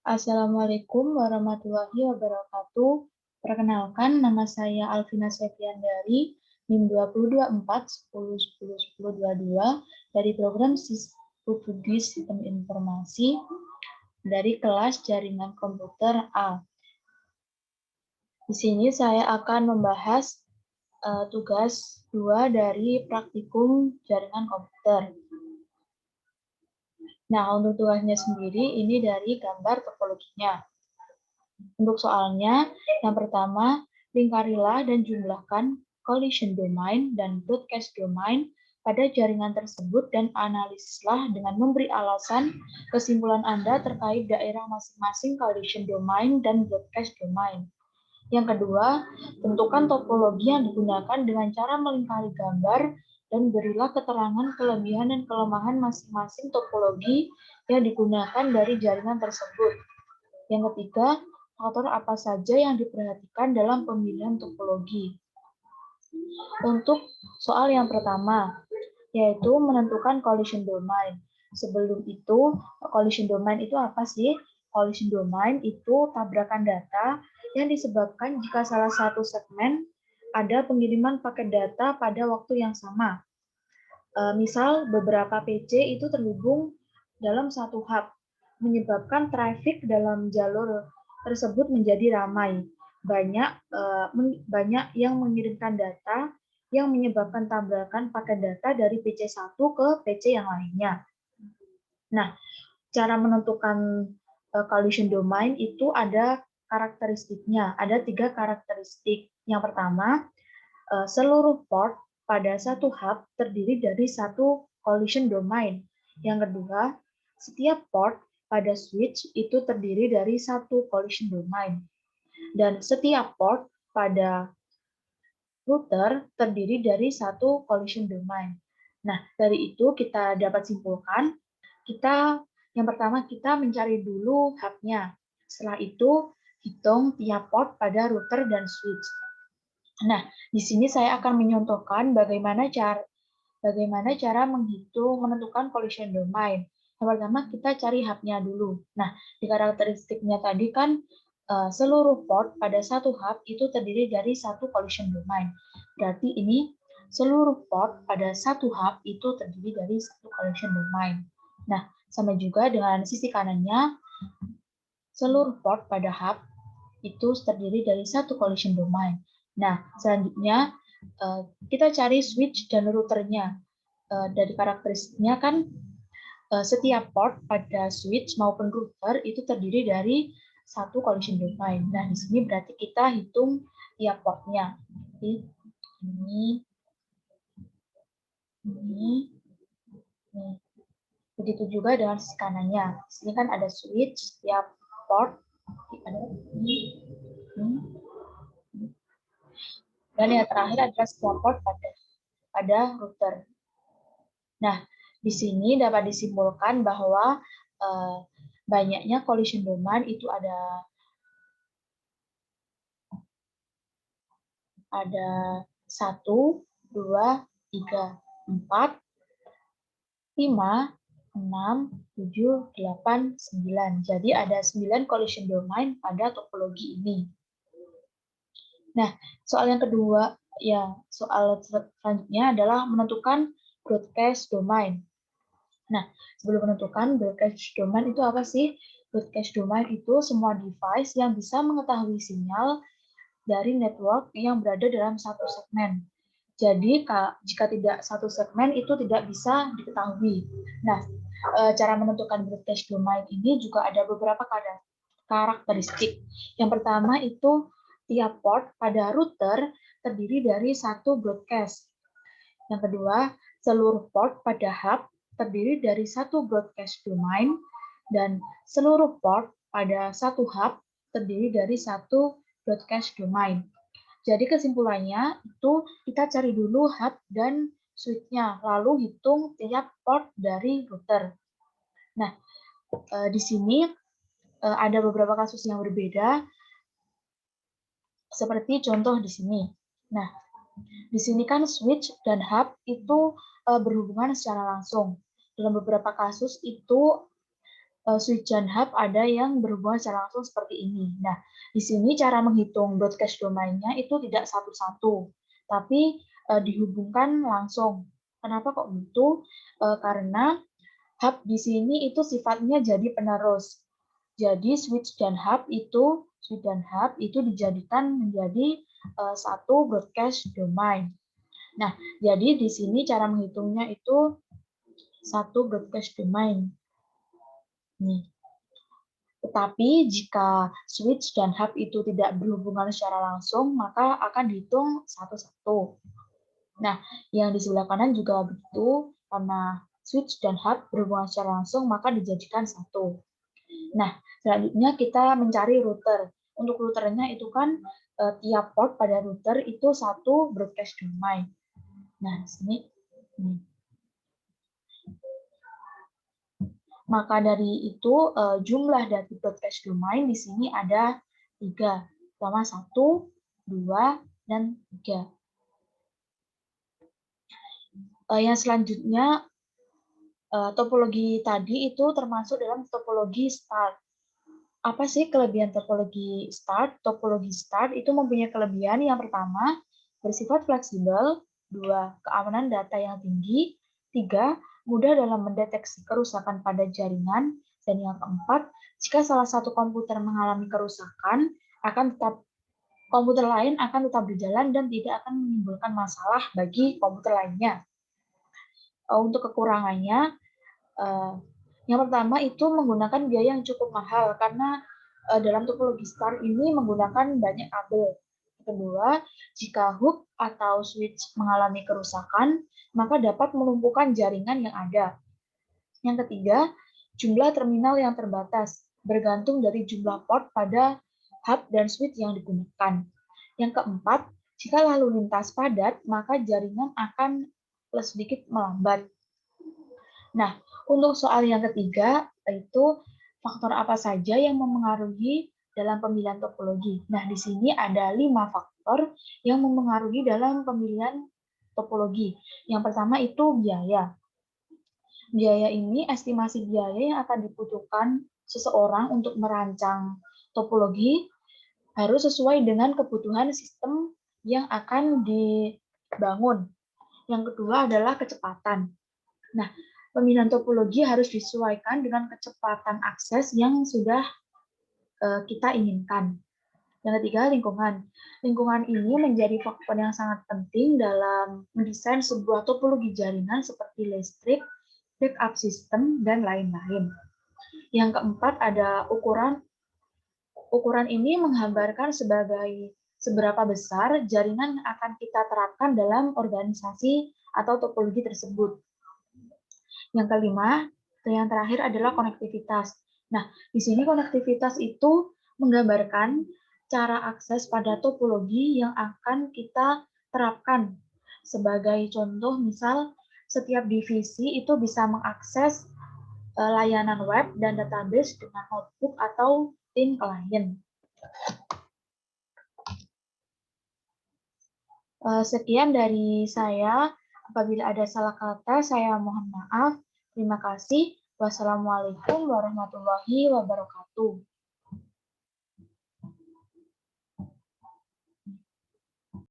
Assalamualaikum warahmatullahi wabarakatuh. Perkenalkan, nama saya Alvina Septiandari, NIM 2024 10 10 10 22 dari program Studi Sistem Informasi dari kelas Jaringan Komputer A. Di sini saya akan membahas tugas 2 dari praktikum jaringan komputer. Nah, untuk tugasnya sendiri, ini dari gambar topologinya. Untuk soalnya, yang pertama, lingkarilah dan jumlahkan collision domain dan broadcast domain pada jaringan tersebut dan analisislah dengan memberi alasan kesimpulan Anda terkait daerah masing-masing collision domain dan broadcast domain. Yang kedua, tentukan topologi yang digunakan dengan cara melingkari gambar dan berilah keterangan kelebihan dan kelemahan masing-masing topologi yang digunakan dari jaringan tersebut. Yang ketiga, faktor apa saja yang diperhatikan dalam pemilihan topologi. Untuk soal yang pertama, yaitu menentukan collision domain. Sebelum itu, collision domain itu apa sih? Collision domain itu tabrakan data yang disebabkan jika salah satu segmen ada pengiriman paket data pada waktu yang sama. Misal, beberapa PC itu terhubung dalam satu hub, menyebabkan traffic dalam jalur tersebut menjadi ramai. Banyak yang mengirimkan data yang menyebabkan tabrakan paket data dari PC1 ke PC yang lainnya. Nah, cara menentukan collision domain itu ada karakteristiknya. Ada 3 karakteristik. Yang pertama, seluruh port pada satu hub terdiri dari satu collision domain. Yang kedua, setiap port pada switch itu terdiri dari satu collision domain. Dan setiap port pada router terdiri dari satu collision domain. Nah, dari itu kita dapat simpulkan, yang pertama kita mencari dulu hubnya. Setelah itu, hitung tiap port pada router dan switch. Nah, di sini saya akan menyontohkan bagaimana cara menentukan collision domain. Yang pertama kita cari hubnya dulu. Nah, di karakteristiknya tadi kan seluruh port pada satu hub itu terdiri dari satu collision domain. Berarti ini seluruh port pada satu hub itu terdiri dari satu collision domain. Nah, sama juga dengan sisi kanannya, seluruh port pada hub itu terdiri dari satu collision domain. Nah, selanjutnya kita cari switch dan routernya. Dari karakteristiknya kan setiap port pada switch maupun router itu terdiri dari satu collision domain. Nah, di sini berarti kita hitung tiap portnya. Jadi, ini. Begitu juga dengan sisi kanannya. Di sini kan ada switch, setiap port ada ini. Dan yang terakhir adalah setiap port pada router. Nah, di sini dapat disimpulkan bahwa banyaknya collision domain itu ada 1, 2, 3, 4, 5, 6, 7, 8, 9. Jadi ada 9 collision domain pada topologi ini. Nah, soal yang kedua, soal selanjutnya adalah menentukan broadcast domain. Nah, sebelum menentukan broadcast domain itu apa sih? Broadcast domain itu semua device yang bisa mengetahui sinyal dari network yang berada dalam satu segmen. Jadi, jika tidak satu segmen itu tidak bisa diketahui. Nah, cara menentukan broadcast domain ini juga ada beberapa karakteristik. Yang pertama itu tiap port pada router terdiri dari satu broadcast. Yang kedua, seluruh port pada hub terdiri dari satu broadcast domain, dan seluruh port pada satu hub terdiri dari satu broadcast domain. Jadi kesimpulannya itu kita cari dulu hub dan switch-nya, lalu hitung tiap port dari router. Nah, di sini ada beberapa kasus yang berbeda, seperti contoh di sini. Nah, di sini kan switch dan hub itu berhubungan secara langsung. Dalam beberapa kasus itu switch dan hub ada yang berhubungan secara langsung seperti ini. Nah, di sini cara menghitung broadcast domainnya itu tidak satu-satu, tapi dihubungkan langsung. Kenapa kok gitu? Karena hub di sini itu sifatnya jadi penerus. Jadi switch dan hub itu dijadikan menjadi satu broadcast domain. Nah, jadi di sini cara menghitungnya itu satu broadcast domain. Nih. Tetapi jika switch dan hub itu tidak berhubungan secara langsung, maka akan dihitung satu-satu. Nah, yang di sebelah kanan juga begitu, karena switch dan hub berhubungan secara langsung, maka dijadikan satu. Nah, selanjutnya kita mencari router. Untuk routernya itu kan tiap port pada router itu satu broadcast domain. Nah, di sini. Maka dari itu jumlah dari broadcast domain di sini ada 3. Pertama 1, 2, dan 3. Yang selanjutnya topologi tadi itu termasuk dalam topologi start. Apa sih kelebihan topologi start? Topologi start itu mempunyai kelebihan yang pertama, bersifat fleksibel, 2, keamanan data yang tinggi, 3, mudah dalam mendeteksi kerusakan pada jaringan, dan yang keempat, jika salah satu komputer mengalami kerusakan, komputer lain akan tetap berjalan dan tidak akan menimbulkan masalah bagi komputer lainnya. Untuk kekurangannya, yang pertama itu menggunakan biaya yang cukup mahal karena dalam topologi start ini menggunakan banyak kabel. Kedua, jika hub atau switch mengalami kerusakan, maka dapat melumpuhkan jaringan yang ada. Yang ketiga, jumlah terminal yang terbatas, bergantung dari jumlah port pada hub dan switch yang digunakan. Yang keempat, jika lalu lintas padat, maka jaringan akan sedikit melambat. Nah, untuk soal yang ketiga, yaitu faktor apa saja yang memengaruhi dalam pemilihan topologi. Nah, di sini ada 5 faktor yang memengaruhi dalam pemilihan topologi. Yang pertama itu biaya. Biaya ini estimasi biaya yang akan dibutuhkan seseorang untuk merancang topologi harus sesuai dengan kebutuhan sistem yang akan dibangun. Yang kedua adalah kecepatan. Nah, pemilihan topologi harus disesuaikan dengan kecepatan akses yang sudah kita inginkan. Yang ketiga, lingkungan. Lingkungan ini menjadi faktor yang sangat penting dalam mendesain sebuah topologi jaringan seperti listrik, backup system, dan lain-lain. Yang keempat ada ukuran. Ukuran ini menggambarkan seberapa besar jaringan yang akan kita terapkan dalam organisasi atau topologi tersebut. Yang kelima, yang terakhir adalah konektivitas. Nah, di sini konektivitas itu menggambarkan cara akses pada topologi yang akan kita terapkan. Sebagai contoh, misal setiap divisi itu bisa mengakses layanan web dan database dengan notebook atau tim klien. Sekian dari saya. Apabila ada salah kata, saya mohon maaf. Terima kasih. Wassalamualaikum warahmatullahi wabarakatuh.